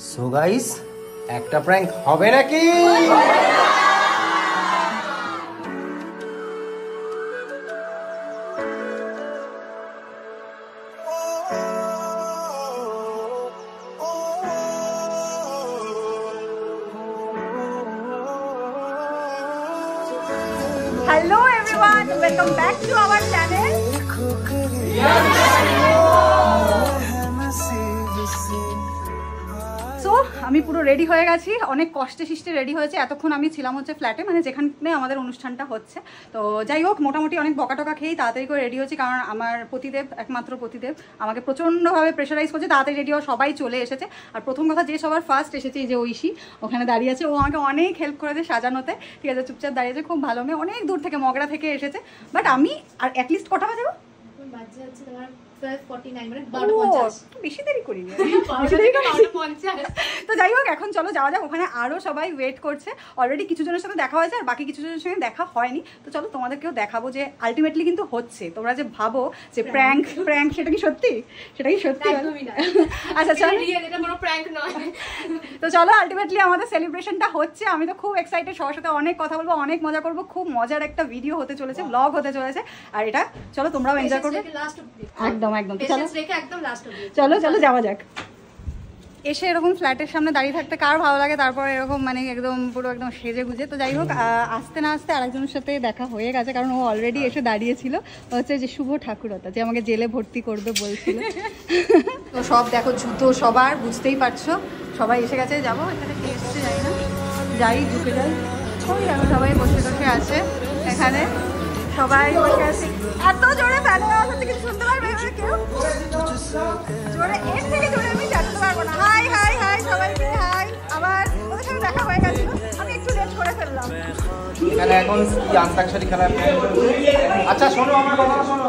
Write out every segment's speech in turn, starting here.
So guys, একটা prank হবে নাকি? Hello everyone, welcome back to our channel. So, আমি পুরো রেডি হয়ে গেছি, অনেক কষ্টে শিষ্টে রেডি হয়েছে। এতক্ষণ আমি ছিলাম হচ্ছে ফ্ল্যাটে, মানে যেখানে আমাদের অনুষ্ঠানটা হচ্ছে। তো যাই হোক, মোটামুটি অনেক বকাটকা খেয়েই তাড়াতাড়ি করে রেডি হয়েছি, কারণ আমার প্রতিদেব, একমাত্র প্রতিদেব আমাকে প্রচণ্ডভাবে প্রেশারাইজ করছে তাড়াতাড়ি রেডি হওয়া। সবাই চলে এসেছে, আর প্রথম কথা যে সবার ফার্স্ট এসেছে এই যে ঐশী ওখানে দাঁড়িয়ে আছে, ও আমাকে অনেক হেল্প করেছে সাজানোতে। ঠিক আছে, চুপচাপ দাঁড়িয়েছে, খুব ভালো মেয়ে, অনেক দূর থেকে মগরা থেকে এসেছে। বাট আমি আর অ্যাটলিস্ট কটা বাজে হচ্ছে তোমার 12:49, মানে 12:50, বেশি দেরি করিনি। তো যাই হোক, এখন চলো যাওয়া যাক, ওখানে আরও সবাই ওয়েট করছে। অলরেডি কিছু জনের সাথে দেখা হয়েছে, আর বাকি কিছু জনের সঙ্গে দেখা হয়নি। তো চলো তোমাদেরকেও দেখাবো যে আলটিমেটলি কিন্তু হচ্ছে। তোমরা যে ভাবো যে প্র্যাঙ্ক সেটা কি সত্যি? সেটা কি সত্যি? আচ্ছা চলো, এটা কোনো প্র্যাঙ্ক নয়। তো চলো, আলটিমেটলি আমাদের সেলিব্রেশনটা হচ্ছে। আমি তো খুব এক্সাইটেড, সবার সাথে অনেক কথা বলবো, অনেক মজা করবো, খুব মজার একটা ভিডিও হতে চলেছে, ব্লগ হতে চলেছে। আর এটা চলো তোমরাও এনজয় করবে একদম একদম। চলো চলো যাওয়া যাক। এসে এরকম ফ্ল্যাটের সামনে দাঁড়িয়ে থাকতে কার ভালো লাগে? তারপর এরকম মানে একদম পুরো একদম সেজে গুজে। তো যাই হোক, আসতে না আসতে আরেকজনের সাথে দেখা হয়ে গেছে, কারণ ও অলরেডি এসে দাঁড়িয়েছিল। হচ্ছে যে শুভ ঠাকুরতা, যে আমাকে জেলে ভর্তি করবে বলছিল। তো সব দেখো, জুতো সবার, বুঝতেই পারছো, সবাই এসে গেছে। যাবো, এখানে কে এসছে যাই না, যাই ঢুকে যাই। ওই দেখো সবাই বসে বসে আছে এখানে, সবাই বসে আছে। এত জোরে ফ্যানের আওয়াজ হচ্ছে, কিছু শুনতে পারবে কেউ? জোরে, এর থেকে জোরে আমি জানতে পারবো না। হাই হাই হাই সবাইকে, হাই। আবার ওদের সাথে দেখা হয়ে গেছিল, আমি একটু লেট করে ফেললাম। এখানে এখন কি আন্তাক্ষরী খেলা? আচ্ছা শোনো, আমার কথাটা শোনো।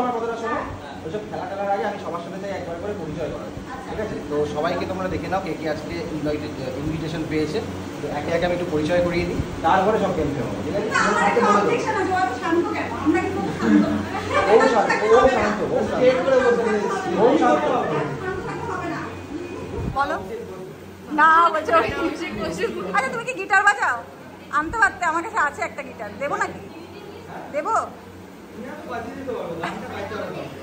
ওইসব খেলার আগে আমি সবার সাথে একবার করে পরিচয় করাবো, ঠিক আছে? তো সবাইকে তোমরা দেখে নাও কে কে আজকে ইনভিটেশন পেয়েছে। তো একে একে আমি একটু পরিচয় করিয়ে দিই, তারপরে সব গেম খেলবো, ঠিক আছে? বলো না, বলছো আচ্ছা তুমি কি গিটার বাজাও? আনতে পারতে, আমার কাছে আছে একটা গিটার, দেবো নাকি? দেবো?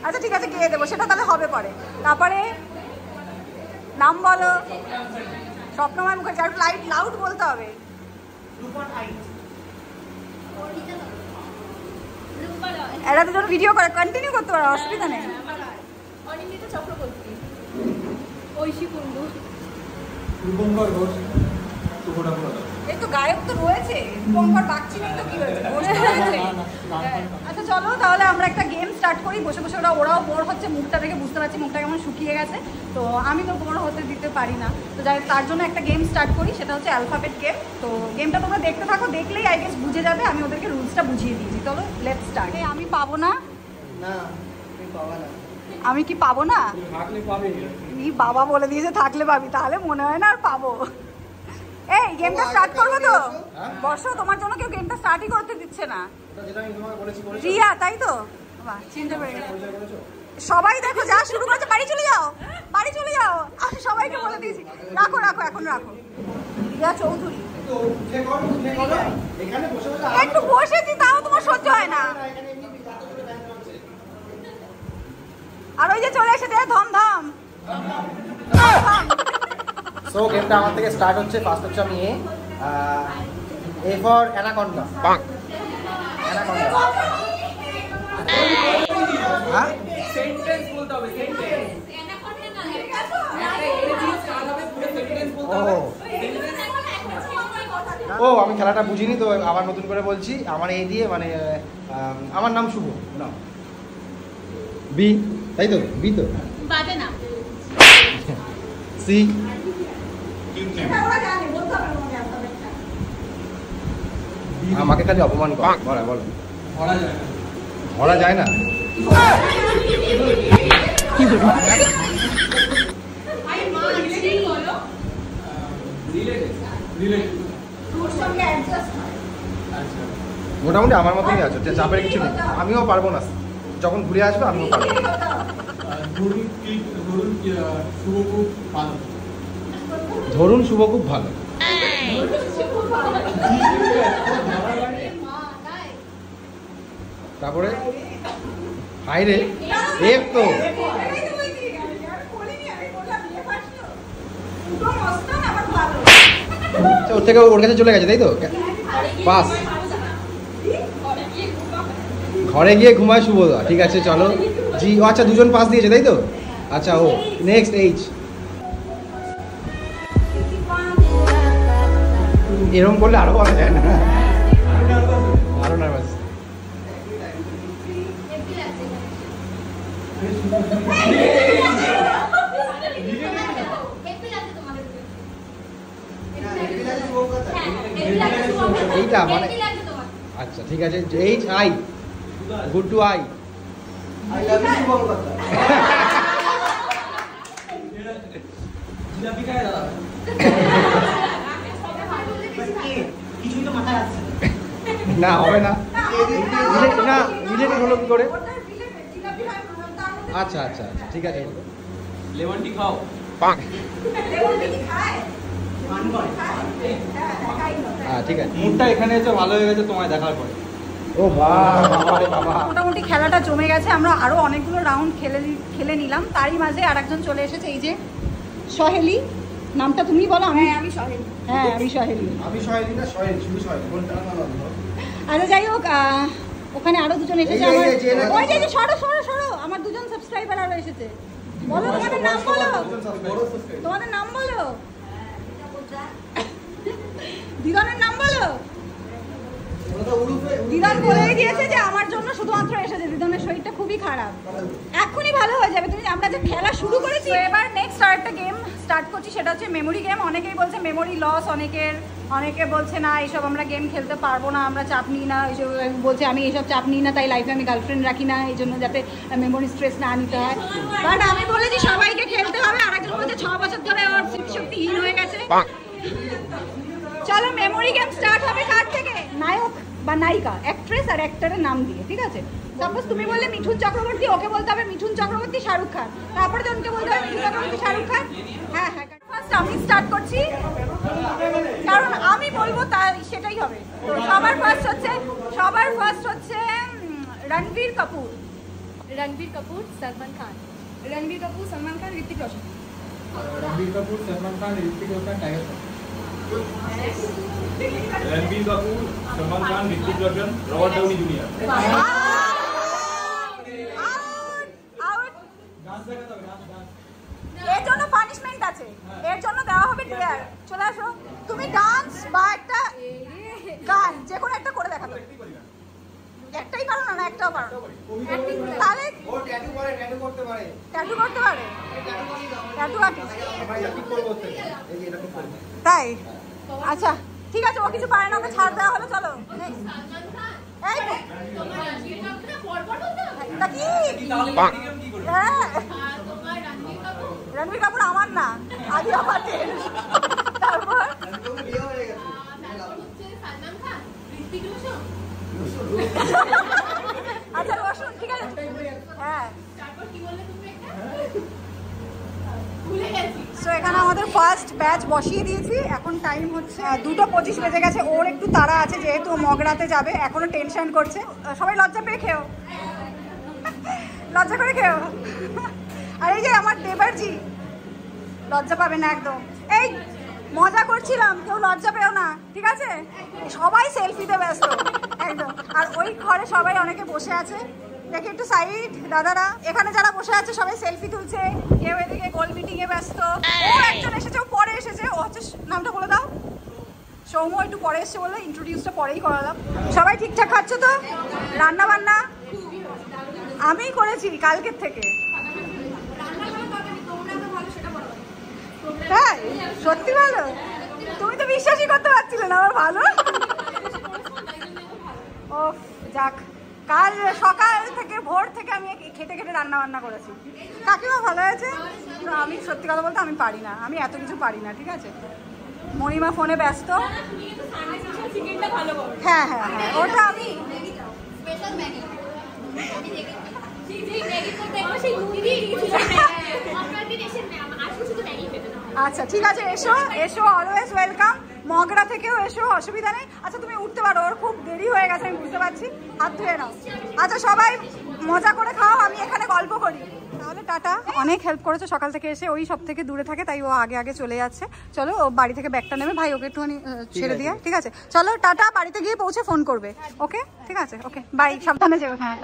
আচ্ছা ঠিক আছে, গিয়ে দেবো, সেটা তাহলে হবে পরে। তারপরে নাম বলো। স্বপ্নময় মুখার্জি। আর লাউড বলতে হবে। এরা দুজন ভিডিও করে, কন্টিনিউ করতে পারো, অসুবিধা নেই। এই তো গায়ক তো রয়েছে, রূপঙ্কর বাগচি নেই তো কি হয়েছে? আচ্ছা চলো তাহলে আমরা একটা গেম স্টার্ট করি। বসে বসে ওরাও বোর হচ্ছে, মুখটা দেখে বুঝতে পারছি মুখটা কেমন শুকিয়ে গেছে। তো আমি তো বোর হতে দিতে পারি না, তো যাই তার জন্য একটা গেম স্টার্ট করি, সেটা হচ্ছে অ্যালফাবেট গেম। তো গেমটা তোমরা দেখতে থাকো, দেখলেই আই গেস বুঝে যাবে। আমি ওদেরকে রুলসটা বুঝিয়ে দিয়েছি, চলো লেটস স্টার্ট। আমি পাবো না? না তুমি পাবা না। আমি কি পাবো না? থাকলে পাবে। তুমি বাবা বলে দিয়েছে থাকলে পাবি, তাহলে মনে হয় না আর পাবো। এই গেমটা স্টার্ট করবো তো? বর্ষ, তোমার জন্য কেউ গেমটা স্টার্টই করতে দিচ্ছে না। রিয়া, তাই তো? বাহ, চিনতে পেরে গেছো। সবাই দেখো যা শুরু করেছে, বাড়ি চলে যাও, বাড়ি চলে যাও। আমি সবাইকে বলে দিয়েছি, রাখো রাখো, এখন রাখো। রিয়া চৌধুরী। একটু বসেছি, তাও তোমার সহ্য হয় না। আর ওই যে চলে এসেছে ধমধম। সো গেমটা আমার থেকে স্টার্ট হচ্ছে। ফার্স্ট হচ্ছে আমি এ ফর অ্যানাকন্ডা। অ্যানাকন্ডা। হ্যাঁ, সেন্টেন্স বলতে হবে, সেন্টেন্স। ও আমি খেলাটা বুঝিনি তো, আবার নতুন করে বলছি। আমার এই দিয়ে মানে আমার নাম শুভ না, বি, তাই তো? বি তো বাজে না। সি, আমাকে খালি অপমান কর। বলো বলো, ধরা যায় না। মোটামুটি আমার মতনই আছো, চাপের কিছু নেই। আমিও পারবো না, যখন ঘুরে আসবে আমিও পারবো। ধরুন শুভ খুব ভালো। তারপরে হাইরে এক তো ওর থেকে ওর কাছে চলে গেছে তাই তো? বাস ঘরে গিয়ে ঘুমায় শুভদা। ঠিক আছে চলো জি। আচ্ছা দুজন পাস দিয়েছে তাই তো? আচ্ছা ও নেক্সট এইচ। এরকম করলে আরো ভালো যায় না? আরো নার্ভাস। এইটা মানে আচ্ছা ঠিক আছে H I good too I. না হবে না না রিলেটেড হলো কি করে? আচ্ছা আচ্ছা আচ্ছা ঠিক আছে। লেমন টি খাও। ঠিক আছে মুডটা এখানে এসে ভালো হয়ে গেছে তোমায় দেখার পরে। ও বাবা মোটামুটি খেলাটা জমে গেছে। আমরা আরো অনেকগুলো রাউন্ড খেলে নিলাম। তারই মাঝে আরেকজন চলে এসেছে, এই যে সহেলি। নামটা তুমি বলো। আমি সহেলি। হ্যাঁ আমি সহেলি। আমি সহেলি না সহেলি, শুধু সহেলি কোনটা? আচ্ছা যাই হোক, ওখানে আরো দুজন এসেছে। আমার ওই যে সরো সরো সরো, আমার দুজন সাবস্ক্রাইবার আরো এসেছে। বলো তোমাদের নাম বলো। তোমাদের নাম বলো। দিদনের নাম বলো। দিদন বলেই দিয়েছে যে আমার জন্য শুধুমাত্র এসেছে। দিদনের শরীরটা খুবই খারাপ, এক্ষুনি ভালো হয়ে যাবে। তুমি আমরা যে খেলা শুরু করেছি, এবার নেক্সট আরেকটা গেম স্টার্ট করছি, সেটা হচ্ছে মেমোরি গেম। অনেকেই বলছে মেমোরি লস, অনেকে বলছে না এইসব আমরা গেম খেলতে পারবো না, আমরা চাপ নিই না। এইসব বলছে আমি এইসব চাপ নিই না, তাই লাইফে আমি গার্লফ্রেন্ড রাখি না, এই জন্য যাতে মেমোরি স্ট্রেস না নিতে হয়। বাট আমি বলেছি সবাইকে খেলতে হবে। আরেকজন বলছে 6 বছর ধরে ওর স্মৃতিশক্তিহীন হয়ে গেছে। চলো মেমোরি গেম স্টার্ট হবে। কার থেকে? নায়ক বা নায়িকা, অ্যাক্ট্রেস আর অ্যাক্টরের নাম দিয়ে, ঠিক আছে? সাপোজ তুমি বললে মিঠুন চক্রবর্তী, ওকে বলতে হবে মিঠুন চক্রবর্তী শাহরুখ খান, তারপরে জনকে বলতে হবে মিঠুন চক্রবর্তী শাহরুখ খান। হ্যাঁ হ্যাঁ, ফার্স্ট আমি স্টার্ট করছি, কারণ আমি বলবো তাই সেটাই হবে। তো সবার ফার্স্ট হচ্ছে Ranbir Kapoor. Ranbir Kapoor Salman Khan. Ranbir Kapoor, Salman Khan, Hrithik Roshan. Ranbir Kapoor, Salman Khan, Hrithik Roshan, tiger Shroff. Ranbir Kapoor, Salman Khan, Hrithik Roshan, Robert Downey junior. এর জন্য পানিশমেন্ট আছে, এর জন্য দেওয়া হবে ডিয়ার। চলে আসো, তুমি ডান্স বা একটা গান যে কোনো একটা করে দেখাবে। একটাই পারো না? একটাও পারো? তাহলে ও ট্যাটু করে, ট্যাটু করতে পারে। ট্যাটু করতে পারে? ট্যাটু আর্টিস্ট আমরা ঠিক করব করতে। এই যে এরকম করব। তাই? আচ্ছা ঠিক আছে, ও কিছু পারে না, ওকে ছাড় দেওয়া হলো। চলো এই তা কি? হ্যাঁ রণবীর কাপুর আমার না, আদিয়া পাটেল। তারপর আচ্ছা রোশন, ঠিক আছে। হ্যাঁ তো এখানে আমাদের ফার্স্ট ব্যাচ বসিয়ে দিয়েছি। এখন টাইম হচ্ছে 2:25 বেজে গেছে। ওর একটু তাড়া আছে যেহেতু মগরাতে যাবে, এখনো টেনশন করছে। সবাই লজ্জা পেয়ে খেও, লজ্জা করে খেও। আর এই যে আমার দেবারজি, লজ্জা পাবে না একদম। এই মজা করছিলাম, কেউ লজ্জা পেও না, ঠিক আছে? সবাই সেলফিতে ব্যস্ত একদম। আর ওই ঘরে সবাই অনেকে বসে আছে, দেখে একটু সাইড দাদারা। এখানে যারা বসে আছে সবাই সেলফি তুলছে, কেউ এদিকে গোল মিটিং এ ব্যস্ত। ও একজন এসেছে, ও পরে এসেছে। ও হচ্ছে, নামটা বলে দাও। সৌম্য একটু পরে এসছে বলে ইন্ট্রোডিউসটা পরেই করালাম। সবাই ঠিকঠাক খাচ্ছ তো? রান্না বান্না আমিই করেছি কালকের থেকে। হ্যাঁ সত্যি ভালো? তুমি তো বিশ্বাসই করতে পারছিলে না আমার ভালো। ও যাক, কাল সকাল থেকে ভোর থেকে আমি খেটে খেটে রান্না বান্না করেছি। কাকিমা ভালো আছে? আমি সত্যি কথা বলতে আমি পারি না, আমি এত কিছু পারি না, ঠিক আছে? মণিমা ফোনে ব্যস্ত। হ্যাঁ হ্যাঁ হ্যাঁ, ওটা আমি আচ্ছা ঠিক আছে, এসো এসো, অলওয়েজ ওয়েলকাম। মগরা থেকেও এসো, অসুবিধা নেই। আচ্ছা তুমি উঠতে পারো, ওর খুব দেরি হয়ে গেছে আমি বুঝতে পারছি, হাত ধুয়ে নাও। আচ্ছা সবাই মজা করে খাও, আমি এখানে গল্প করি। তাহলে টাটা, অনেক হেল্প করেছো সকাল থেকে এসে। ওই সব থেকে দূরে থাকে তাই ও আগে আগে চলে যাচ্ছে। চলো ও বাড়ি থেকে ব্যাগটা নেবে, ভাই ওকে একটুখানি ছেড়ে দিয়ে। ঠিক আছে চলো টাটা, বাড়িতে গিয়ে পৌঁছে ফোন করবে। ওকে ঠিক আছে, ওকে বাই, সাবধানে যেও। হ্যাঁ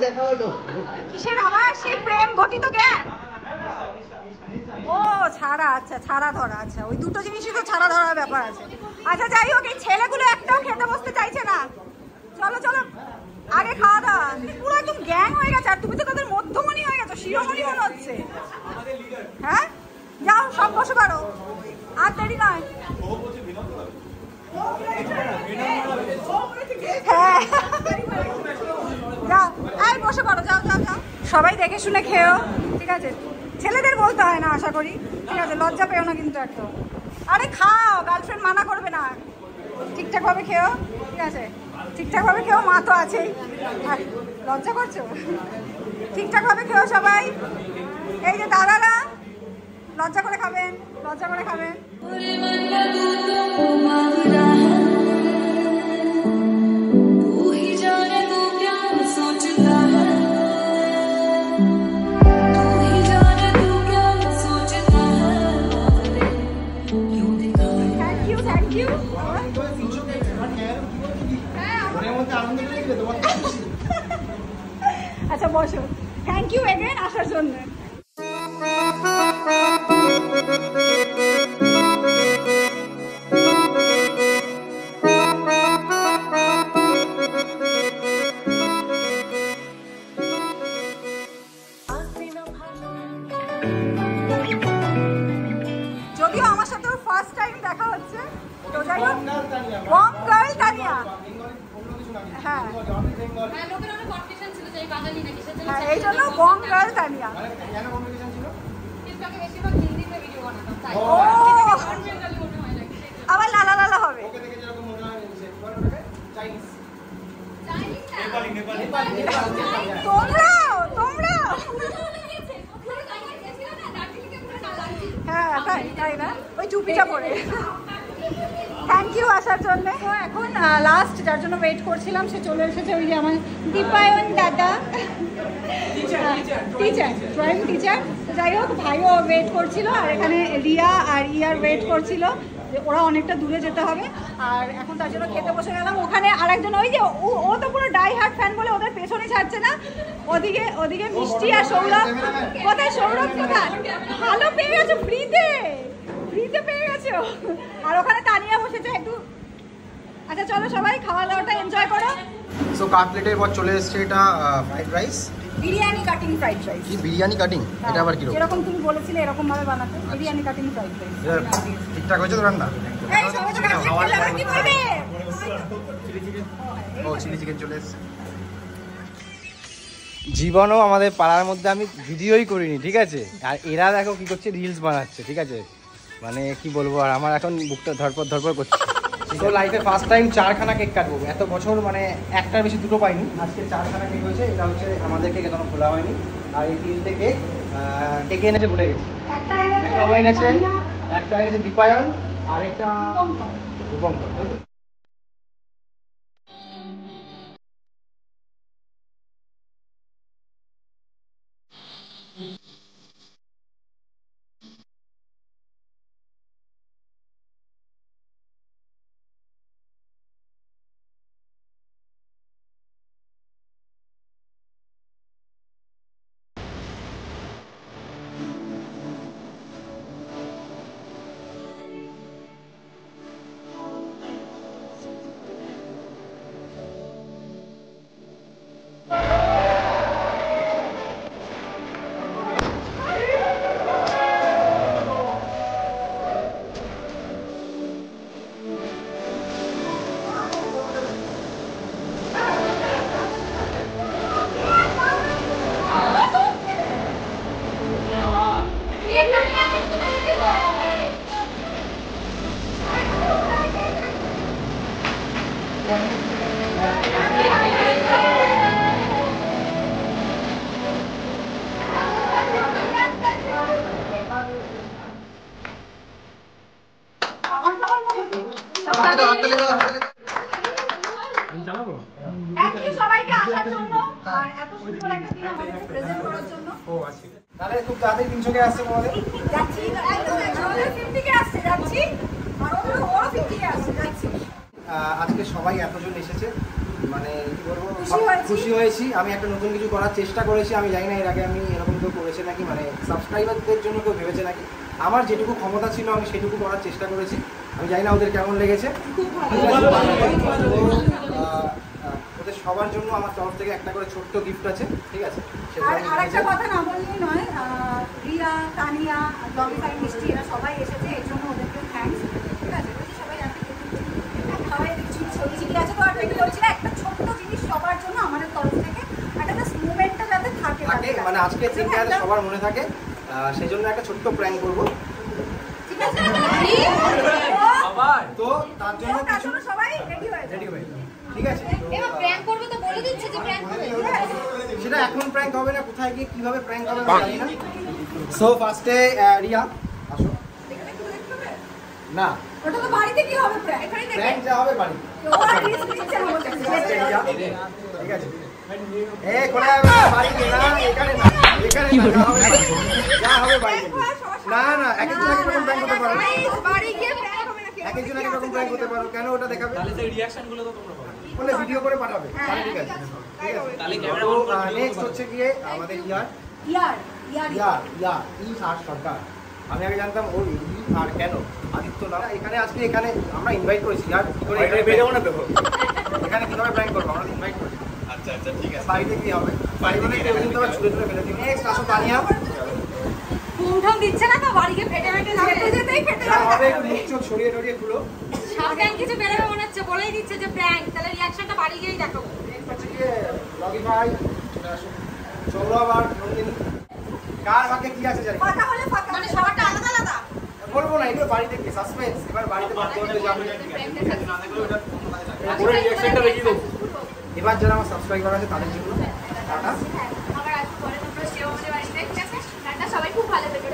দেখা হলো কিসের আবার সেই প্রেম গঠিত জ্ঞান? ও ছাড়া, আচ্ছা ছাড়া ধরা, আচ্ছা ওই দুটো জিনিসই তো ছাড়া ধরার ব্যাপার আছে। আচ্ছা যাই হোক, এই ছেলেগুলো একটাও খেতে বসতে চাইছে না। চলো চলো আগে খাওয়া দাওয়া, পুরো একদম গ্যাং হয়ে গেছে। আর তুমি তো তাদের মধ্যমণি হয়ে গেছো, শিরোমণি মনে হচ্ছে। হ্যাঁ যাও সব বসে পারো, আর দেরি নয়। হ্যাঁ যাও, এই বসে পড়ো, যাও যাও যাও। সবাই দেখে শুনে খেও, ঠিক আছে? ছেলেদের বলতে হয় না আশা করি, ঠিক আছে? লজ্জা পেও না কিন্তু একদম। আরে খাও, গার্লফ্রেন্ড মানা করবে না। ঠিকঠাকভাবে খেও, ঠিক আছে? ঠিকঠাকভাবে খেও, মা তো আছেই। আর লজ্জা করছো? ঠিকঠাকভাবে খেও সবাই। এই যে দাদারা, লজ্জা করে খাবেন, লজ্জা করে খাবেন। আচ্ছা বসো, থ্যাংক ইউ এগেন আসার জন্য। যদিও আমার সাথে ফার্স্ট টাইম দেখা হচ্ছে, তো যাই হোক, বং গার্ল তানিয়া। হ্যাঁ হ্যাঁ, এই জন্য বং গার্ল তানিয়া। আবার লালা লালা হবে। তোমরাও তোমরাও হ্যাঁ তাই তাই না, ওই টুপিটা পরে। থ্যাংক ইউ আসার জন্য। তো এখন লাস্ট যার জন্য ওয়েট করছিলাম সে চলে এসেছে, ওই যে আমার দীপায়ন দাদা, টিচার, ড্রয়িং টিচার। যাই হোক, ভাইও ওয়েট করছিল, আর এখানে রিয়া আর ইয়ার ওয়েট করছিল। ওরা অনেকটা দূরে যেতে হবে, আর এখন তার জন্য খেতে বসে গেলাম। ওখানে আরেকজন, ওই যে ও তো পুরো ডাই হার্ট ফ্যান বলে ওদের পেছনে ছাড়ছে না। ওদিকে ওদিকে মিষ্টি আর সৌরভ। কোথায় সৌরভ? কোথায়? ভালো পেয়ে গেছো, ফ্রিতে ফ্রিতে পেয়ে গেছো। আর ওখানে তানিয়া বসেছে একটু। আচ্ছা চলো সবাই খাওয়া দাওয়াটা এনজয় করো। সো কাটলেটের পর চলে এসছে এটা fried rice, biryani cutting fried rice. কি বিরিয়ানি কাটিং? এটা আবার কি রকম? যেরকম তুমি বলেছিলে এরকম ভাবে বানাতে, বিরিয়ানি কাটিং ফ্রাইড রাইস। ঠিকঠাক হয়েছে তো রান্না? এই সবাই তো কাটলেট কি বলবে? ও চিলি চিকেন চলে এসছে। জীবনও আমাদের পাড়ার মধ্যে আমি ভিডিওই করিনি, ঠিক আছে? আর এরা দেখো কি করছে, রিলস বানাচ্ছে, ঠিক আছে? মানে কি বলবো, আর আমার এখন বুকটা ধরপর ধরপর করছে। তো লাইফে ফার্স্ট টাইম 4খানা কেক কাটবো, এত বছর মানে একটার বেশি দুটো পাইনি, আজকে 4খানা কেক হয়েছে। এটা হচ্ছে আমাদের কেক, এখনো খোলা হয়নি। আর এই 3টে কেক কেকে এনেছে ভুলে গেছি। একটা এনেছে, একটা এনেছে দীপায়ন, আর একটা রূপঙ্কর। Thank you সবাইকে আসার জন্য আর এত সুন্দর একটা দিন আমাদেরকে প্রেজেন্ট করার জন্য। তাহলে খুব তাড়াতাড়ি 300 কে আসছে তোমাদের। যাচ্ছি একদম 50 কে আসছে যাচ্ছি আর ওরা 50 কে আসছে যাচ্ছি। আজকে সবাই এতজন এসেছে, মানে কি বলবো, খুশি খুশি হয়েছি। আমি একটা নতুন কিছু করার চেষ্টা করেছি, আমি জানি না এর আগে আমি এরকম কেউ করেছে নাকি, মানে সাবস্ক্রাইবারদের জন্য কেউ ভেবেছে নাকি। আমার যেটুকু ক্ষমতা ছিল আমি সেটুকু করার চেষ্টা করেছি। আমি জানি না ওদের কেমন লেগেছে। ওদের সবার জন্য আমার তরফ থেকে একটা করে ছোট্ট গিফট আছে, ঠিক আছে? আর আরেকটা কথা না বললেই নয়, রিয়া, তানিয়া, ব্লগিফাই, মিষ্টি এরা সবাই এসেছে, এর জন্য ওদেরকেও থ্যাঙ্কস, ঠিক আছে? সবাই সবাই ছবি ছিটি আছে তো আর ট্রেন্ড করছি না, একটা ছোট্ট জিনিস সবার জন্য আমাদের তরফ থেকে একটা জাস্ট মুভমেন্টটা যাতে থাকে, মানে আজকে দিনটা যাতে সবার মনে থাকে, সেই জন্য একটা ছোট্ট প্র্যাঙ্ক করবো, ঠিক আছে? তো তার জন্য সবাই রেডি হয়ে ঠিক আছে? এবার প্র্যাঙ্ক করবে তো বলে দিচ্ছে যে প্র্যাঙ্ক করবে। সেটা এখন প্র্যাঙ্ক হবে না, কোথায় গিয়ে কিভাবে প্র্যাঙ্ক হবে আমি জানি না। সো ফার্স্টে রিয়া আসো। না, ওটা তো বাড়িতে কি হবে প্র্যাঙ্ক? এখানেই দেখে প্র্যাঙ্ক যা হবে বাড়ি। ওরা রিস্ক নিচ্ছে না বলতে। ঠিক আছে? কোথায় হবে? বাড়িতে না, এখানে না, এখানে না, যা হবে বাড়িতে। না না, এক একজন এক রকম প্র্যাঙ্ক করতে পারো, বাড়ি গিয়ে প্র্যাঙ্ক হবে নাকি? এক একজন এক রকম প্র্যাঙ্ক করতে পারো। কেন ওটা দেখাবে? তাহলে সেই রিঅ্যাকশন গুলো তো তোমরা পাবে। বলে ভিডিও করে পাঠাবে, তাহলে ঠিক আছে। তাহলে ক্যামেরা অন করে নেক্সট হচ্ছে গিয়ে আমাদের আর সরকার। আমি আগে জানতাম ও আর কেন আদিত্য না, এখানে আজকে এখানে আমরা ইনভাইট করেছি। আর কি করে এখানে বেরোবো না, দেখো এখানে কিভাবে প্র্যাঙ্ক করবো, আমরা ইনভাইট করেছি। আচ্ছা আচ্ছা ঠিক আছে, বাড়িতে কি হবে? বাড়িতে কেউ কিন্তু আবার ছুড়ে ছুড়ে ফেলে দিই। নেক্সট আসো তানিয়া। ঘুমঠাম দিচ্ছে না তো, বাড়ি গিয়ে ফেটে যেতেই ফেটে যা যাবে। হবে একটু মুখ চোখ ছড়িয়ে টড়িয়ে খুলো। সাবধান কিছু বেরোবে মনে হচ্ছে, বলেই দিচ্ছে যে প্র্যাঙ্ক, তাহলে রিঅ্যাকশনটা বাড়ি গিয়েই দেখাবো। নেক্সট হচ্ছে গিয়ে লগি ভাই, চলে আসো। চলো আবার নন্দিনী, কার ভাগে কি আছে জানি ফাঁকা হলে ফাঁকা, মানে সবারটা আলাদা আলাদা। বলবো না, এগুলো বাড়িতে কি সাসপেন্স, এবার বাড়িতে বাড়তে হতে যাবে। পুরো রিঅ্যাকশনটা দেখিয়ে দেবো। এবার যারা আমার সাবস্ক্রাইবার আছে তাদের জন্য টাটা। আবার আসবো পরে, তোমরা সেও আমাদের বাড়িতে, ঠিক আছে? টাটা, সবাই খুব ভালো থেকো।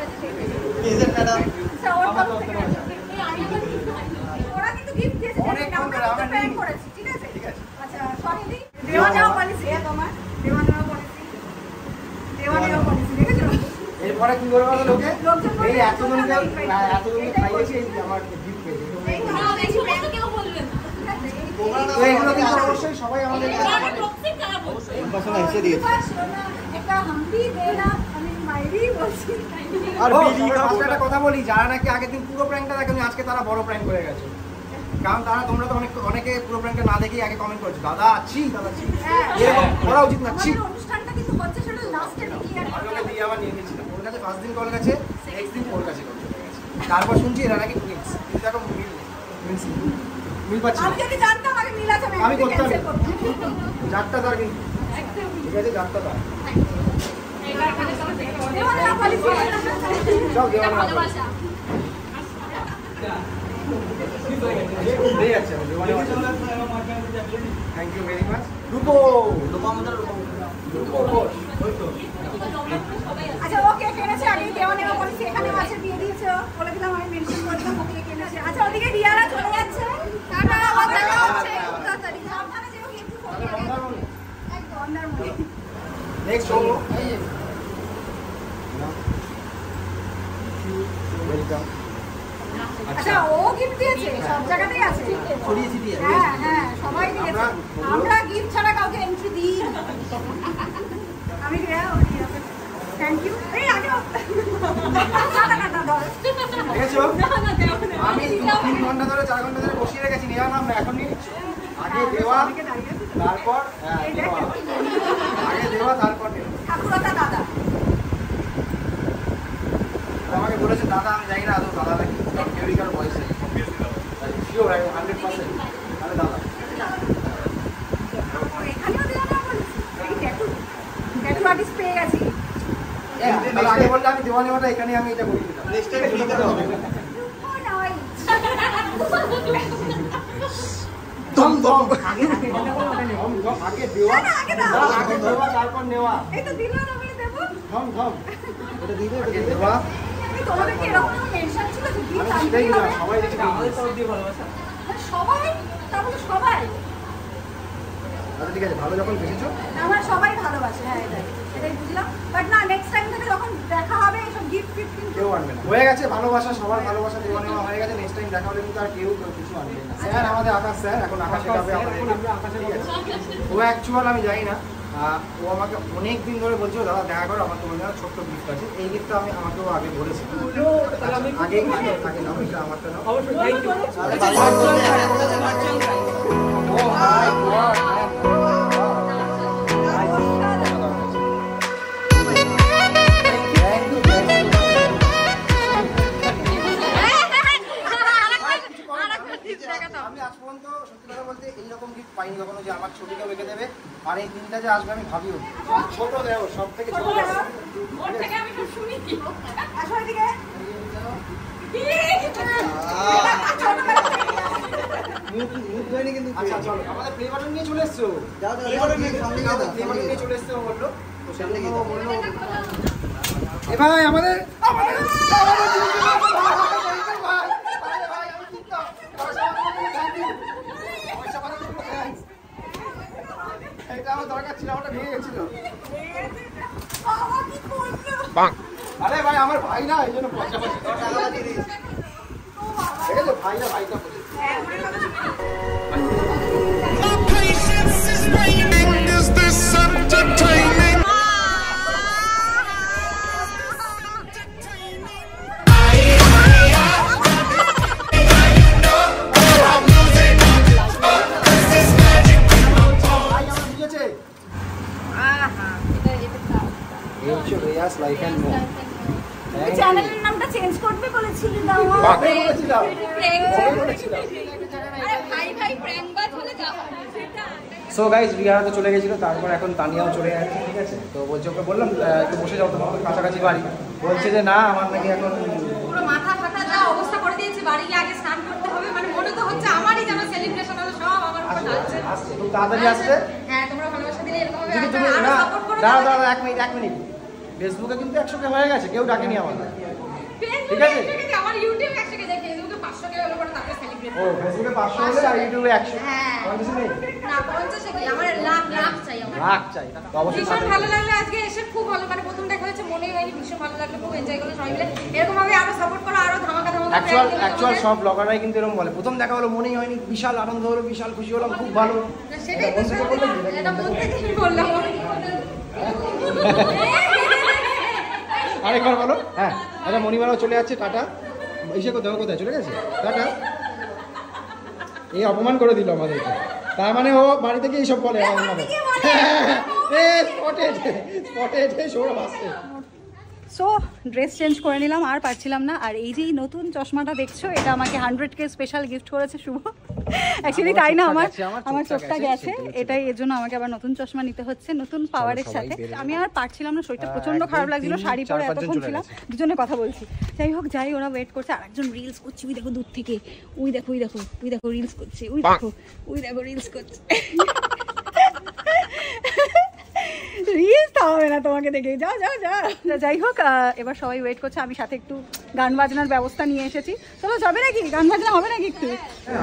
আচ্ছা, ওর তরফ থেকে আছে। ওরা কিন্তু গিফট দিয়েছে, অনেক আমরা সুন্দর, আমরা প্র্যাঙ্ক নিই। করেছি, ঠিক আছে? ঠিক আছে। আচ্ছা, সরি দেওয়া নেওয়া পলিসি তোমার, দেওয়া নেওয়া পলিসি, দেখেছো? এরপরে কি করবো বলো লোকে? লোকজন বলবে, এই এতজনকে এইটাই খাইয়েছি, এই যে আমার গিফট পেয়েছে। এই তো, না, বেশি বলতে কেউ বলবে না। তো এগুলো কিন্তু অবশ্যই সবাই আমাদের আরে টক্সিক কারা বলছে? পছন্দ এসে দিয়েছে। একটা হাম্পি দেনা, আমি মাইরি বলছি। আর একটা কথা বলি, যারা নাকি আগের দিন পুরো প্র্যাঙ্কটা দেখেনি, আজকে তারা বড় প্র্যাঙ্ক করে গেছে। কারণ তোমরা তো অনেকে পুরো প্র্যাঙ্কটা না দেখেই আগে কমেন্ট করছো, দাদা আছি, দাদা আছি। হ্যাঁ। এরকম করা উচিত না, ছি। আমাদের অনুষ্ঠানটা কিন্তু হচ্ছে সেটা লাস্টে ক্লিয়ার আমি ওকে দিয়ে আবার নিয়ে গেছিলাম ওর কাছে, ফার্স্ট দিন কল গেছে, নেক্সট দিন ওর কাছে কল চলে গেছে। তারপর শুনছি এরা নাকি টুইনস, কিন্তু এখন মিল পাচ্ছি না। আমি যদি জানতাম আগে মিল আছে আমি করতাম cancel করতাম। যাত্রা তার কিন্তু ঠিক আছে, যাত্রা তার এবার মানে সবাই দেখো। দেওয়া নেওয়া পলিসি। সব দেওয়া এটা না ভালোবাসা। দিয়ে যাচ্ছে। Thank you very much. Rupo Ghosh, ওই তো। আচ্ছা, ওকে কিনেছে আগে, দেওয়া নেওয়া পলিসি এখানেও আছে, দিয়ে দিয়েছে, বলে দিলাম, আমি মেনশন করলাম ওকে কিনেছে। আচ্ছা, ওদিকে রিয়ারা চলে যাচ্ছে, টাটা, আবার দেখা হচ্ছে খুব তাড়াতাড়ি। সাবধানে যেও কিন্তু, একদম অন্যার মধ্যে। নেক্সট হলো ওয়েলকাম। আচ্ছা, ও গিফট দিয়েছে, সব জায়গাতেই আছে, হ্যাঁ হ্যাঁ সবাই দিয়েছে। আমরা গিফট ছাড়া কাউকে এন্ট্রি দিই না। আমি রিয়া, ও রিয়া, থ্যাংক ইউ। এই আগে দেখেছো? আমি 3 ঘন্টা ধরে 4 ঘন্টা ধরে বসিয়ে রেখেছি, নেওয়া নাম না, এখন নিয়ে নিচ্ছি। আগে দেওয়া, তারপর দেওয়া। আগে দেওয়া, তারপর নেওয়া। ঠাকুরতা দাদা, আমাকে বলেছে দাদা, আমি জানি না আদৌ দাদা নাকি, কারণ কেউই কারো ভয়েস নেই। শিওর 100%, তাহলে দাদা। এখানেও দেওয়া না বলেছি, ট্যাটু আর্টিস্ট পেয়ে গেছি। তাহলে আগে বললে আমি দেওয়া নেওয়াটা এখানে আমি এটা করে দিতাম। নেক্সট টাইম দিতে হবে। ও নয়, দম দম আগে দম দম আগে দেওয়া, না, আগে দাও। আগে দেওয়া, তারপর নেওয়া। এই তো দিলাম, আমি দেবো। ধম ধম এটা দিবে, এটা দেওয়া। এই তোমাদেরকে এরকম মেনশন ছিল যে গিফট আমি সেটাই আনতেই না, হবে। সবাই দেখি আমাদের তরফ দিয়ে ভালোবাসা। সবাই তাহলে সবাই আচ্ছা ঠিক আছে, ভালো যখন বেসেছো আমার সবাই ভালোবাসে, হ্যাঁ এটাই বুঝলাম। বাট না, নেক্সট টাইম থেকে যখন দেখা হবে এইসব গিফট কিন্তু কেউ আনবে না। হয়ে গেছে ভালোবাসা, সবার ভালোবাসা দেওয়া নেওয়া হয়ে গেছে। নেক্সট টাইম দেখা হলে কিন্তু আর কেউ কিছু আনবে না। স্যার আমাদের আকাশ স্যার, এখন আকাশে যাবে আমাদের। ও অ্যাকচুয়াল আমি জানি না, ও আমাকে অনেক দিন ধরে বলছিল দাদা দেখা করো, আমার তোমার জন্য ছোট্ট গিফট আছে। এই গিফটটা আমাকেও আগে বলেছি, আগে নাও, এটা আমারটা নাও। ও মাই গড, আমি আজ পর্যন্ত সত্যি কথা বলতে এইরকম গিফট পাইনি কখনো, যে আমার ছবিটা বেঁকে দেবে আর এই দিনটা যে আসবে আমি ভাবিও ছোট দেও, সব থেকে ছোট আচ্ছা চলো, আমাদের প্লে বাটন নিয়ে চলে এসছো, নিয়ে চলে এসছো বললো। তো সামনে গিয়ে বললো এ ভাই আমাদের এটা আমার দরকার ছিল, আমারটা ভেঙে গেছিল। আরে ভাই আমার ভাই না, এই জন্য পয়সা টাকা দিয়ে দিয়েছি। ঠিক আছে ভাই না, ভাইটা চ্যানেলের নামটা চেঞ্জ করবে বলেছিলি না? সো গাইজ রিয়া তো চলে গেছিলো, তারপর এখন তানিয়াও চলে যাচ্ছে। ঠিক আছে, তো বলছে ওকে বললাম একটু বসে যাও, তোমার কাছাকাছি বাড়ি। বলছে যে না আমার নাকি এখন পুরো মাথা ফাটা যা অবস্থা করে দিয়েছে, বাড়ি গিয়ে আগে স্নান করতে হবে। মানে মনে তো হচ্ছে আমারই যেন সেলিব্রেশন হলো, সব আমার উপর ঢালছে। আসছে খুব তাড়াতাড়ি আসছে। হ্যাঁ তোমরা ভালোবাসা দিলে এরকম হবে, যদি তুমি আরো না সাপোর্ট করে দাঁড়াও দাঁড়াও এক মিনিট, ফেসবুকে কিন্তু 100K হয়ে গেছে, কেউ ডাকেনি আমাদের। ঠিক আছে, আমার ইউটিউব 100K দেখে, ফেসবুকে 500K হলো পরে তারপরে সেলিব্রেট। ও ফেসবুকে 500 হলে আর ইউটিউবে 100। হ্যাঁ না 50 কি, আমার লাখ চাই, আমার লাখ চাই। তো অবশ্যই ভীষণ ভালো লাগলো আজকে এসে, খুব ভালো। মানে প্রথম দেখা হয়েছে মনেই হয়নি, ভীষণ ভালো লাগলো, খুব এনজয় করলো সবাই মিলে। এরকম ভাবে আরো সাপোর্ট করো, আরো ধামাকা অ্যাকচুয়াল সব ব্লগাররাই কিন্তু এরকম বলে, প্রথম দেখা হলো মনেই হয়নি, বিশাল আনন্দ হলো, বিশাল খুশি হলাম, খুব ভালো। সেটাই তো এটা মন থেকে বললাম। আরেকবার বলো। হ্যাঁ আচ্ছা, মণিমারাও চলে যাচ্ছে, টাটা। এসে কোথায় চলে গেছে, টাটা। এই অপমান করে দিল আমাদেরকে, তার মানে ও বাড়ি থেকে এইসব বলে আমাদের। সৌরভ আসছে। সো ড্রেস চেঞ্জ করে নিলাম, আর পারছিলাম না। আর এই যে নতুন চশমাটা দেখছো, এটা আমাকে 100K স্পেশাল গিফট করেছে শুভ। অ্যাকচুয়ালি তাই না, আমার চোখটা গেছে, এটাই এর জন্য আমাকে আবার নতুন চশমা নিতে হচ্ছে নতুন পাওয়ারের সাথে। আমি আর পারছিলাম না, শরীরটা প্রচন্ড খারাপ লাগছিল, শাড়ি পরে এতক্ষণ ছিলাম, দুজনে কথা বলছি। যাই হোক যাই, ওরা ওয়েট করছে। আরেকজন রিলস করছে, ওই দেখো দূর থেকে, ওই দেখো রিলস করছে, ওই দেখো রিলস করছে। রিলস থামবে না তোমাকে দেখে, যাও। যাই হোক এবার সবাই ওয়েট করছে, আমি সাথে একটু গান বাজনার ব্যবস্থা নিয়ে এসেছি। চলো যাবে নাকি, গান বাজনা হবে নাকি একটু?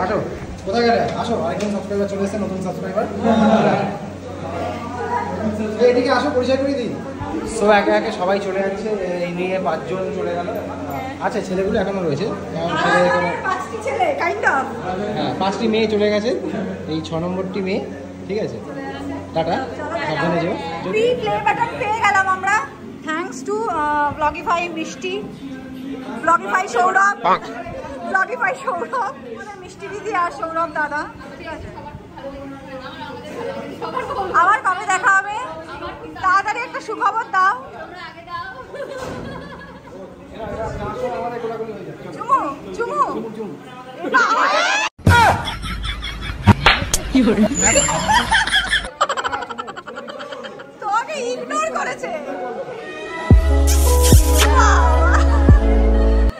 আসো, কোথায় গেলে আসো, আরেকজন সাবস্ক্রাইবার চলে এসেছে, নতুন সাবস্ক্রাইবার। এইদিকে আসো, পরিচয় করে দিই। সো একে একে সবাই চলে যাচ্ছে, এই নিয়ে 5 জন চলে গেল। আচ্ছা ছেলেগুলো এখনো রয়েছে, হ্যাঁ 5টি মেয়ে চলে গেছে, এই 6 নম্বরটি মেয়ে। ঠিক আছে, টাটা, সাবধানে যেও। প্লে বাটন পেয়ে গেলাম আমরা, থ্যাঙ্কস টু ব্লগিফাই মিষ্টি, ব্লগিফাই সৌরভ, মিষ্টি দিদি আর সৌরভ দাদা। ঠিক আছে, আবার কবে দেখা হবে, তাড়াতাড়ি একটা সুখবর দাও। চুমু তোমাকে ইগনোর করেছে।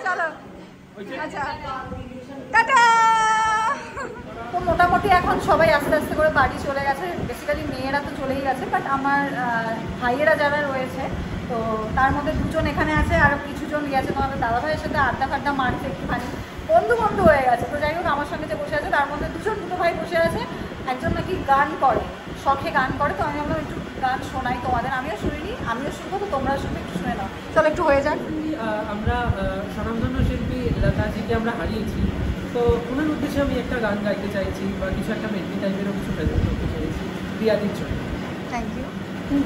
চলো আচ্ছা টাটা। তো মোটামুটি এখন সবাই আস্তে আস্তে করে বাড়ি চলে গেছে। বেসিক্যালি মেয়েরা তো চলেই গেছে, বাট আমার ভাইয়েরা যারা রয়েছে, তো তার মধ্যে 2 জন এখানে আছে, আর কিছু জন গেছে তোমাদের দাদা ভাইয়ের সাথে আড্ডা ফাড্ডা মারছে, একটুখানি বন্ধু হয়ে গেছে। তো যাই হোক আমার সঙ্গে যে বসে আছে তার মধ্যে দুটো ভাই বসে আছে, একজন নাকি গান করে, শখে গান করে। তো আমি ভাবলাম একটু গান শোনাই তোমাদের, আমিও শুনিনি, আমিও শুনবো, তো তোমরা শুনবে, একটু শুনে নাও। চলো একটু হয়ে যাক। আমরা স্বনামধন্য শিল্পী লতাজিকে আমরা হারিয়েছি, তো ওনার উদ্দেশ্যে আমি একটা গান গাইতে চাইছি বা কিছু একটা মেডলি টাইপেরও কিছু প্রেজেন্ট করতে চাইছি প্রিয়াদির জন্য। Thank you.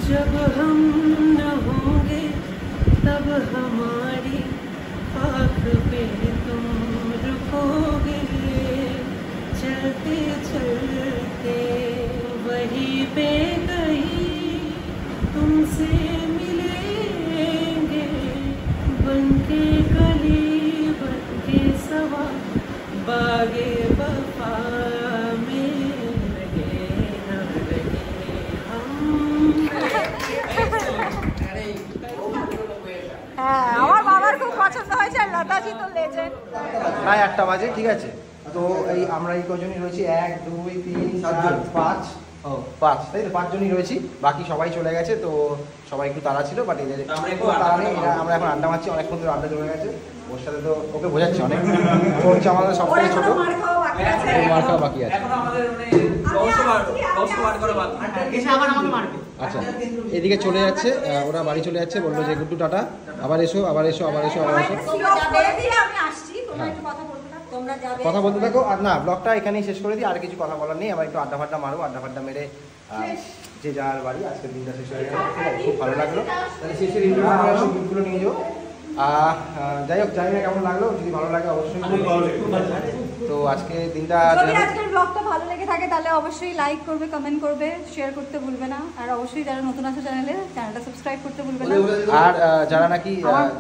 जब हम न होंगे तब हमारी आँख पे तुम रुकोगे, चलते चलते वहीं पे कहीं तुमसे मिलेंगे, बनके कली बनके सवा बागे वफा में लगे न लगे हम। হ্যাঁ, আমার বাবার খুব পছন্দ হয়েছে, আর লতাজি তো লেজেন্ড। প্রায় 8টা বাজে, ঠিক আছে। তো এই আমরা এই কজনই রয়েছি, 1 2 3 4 5, ও 5, তাই তো 5 জনই রয়েছি, বাকি সবাই চলে গেছে। তো সবাই একটু তাড়া ছিল, বাট এদের তাড়া নেই, আমরা এখন আড্ডা মারছি, অনেকক্ষণ ধরে আড্ডা জমে গেছে। ওর সাথে তো ওকে বোঝাচ্ছি অনেক, ও হচ্ছে আমাদের সব থেকে ছোটো, মার খাওয়া বাকি আছে। আচ্ছা, এদিকে চলে যাচ্ছে, ওরা বাড়ি চলে যাচ্ছে, বললো যে গুড্ডু টাটা, আবার এসো আবার এসো আবার এসো আবার এসো। কথা বলতে থাকো। আর না, ব্লগটা এখানেই শেষ করে দিই, আর কিছু কথা বলার নেই। আবার একটু আড্ডা ফাড্ডা মারবো, আড্ডা ফাড্ডা মেরে যে যার বাড়ি। আজকের দিনটা শেষ হয়ে গেল, খুব ভালো লাগলো। তাহলে শেষের ইন্টারভিউগুলো নিয়ে যাও। যাই হোক, জানি না কেমন লাগলো, যদি ভালো লাগে অবশ্যই। তো আজকে দিনটা যদি আজকের ব্লগটা ভালো লেগে থাকে তাহলে অবশ্যই লাইক করবে, কমেন্ট করবে, শেয়ার করতে ভুলবে না। আর অবশ্যই যারা নতুন আছে চ্যানেলটা সাবস্ক্রাইব করতে ভুলবে না। আর যারা নাকি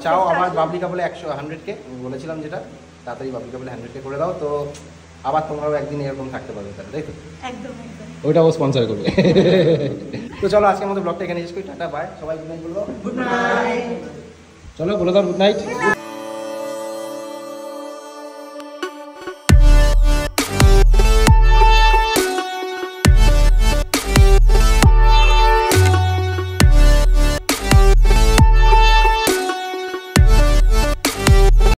চাও আমার বাবলিকা বলে 100কে বলেছিলাম, যেটা তাড়াতাড়ি বাবলিকা বলে 100কে করে দাও, তো আবার তোমরাও একদিন এরকম থাকতে পারবে, তাহলে তাই তো? একদম। ওইটাও স্পন্সর করবে। তো চলো আজকের মতো ব্লগটা এখানে শেষ করি, টাটা বাই, সবাই গুড নাইট বলবো। গুড নাইট, চলো বলে দাও গুড নাইট।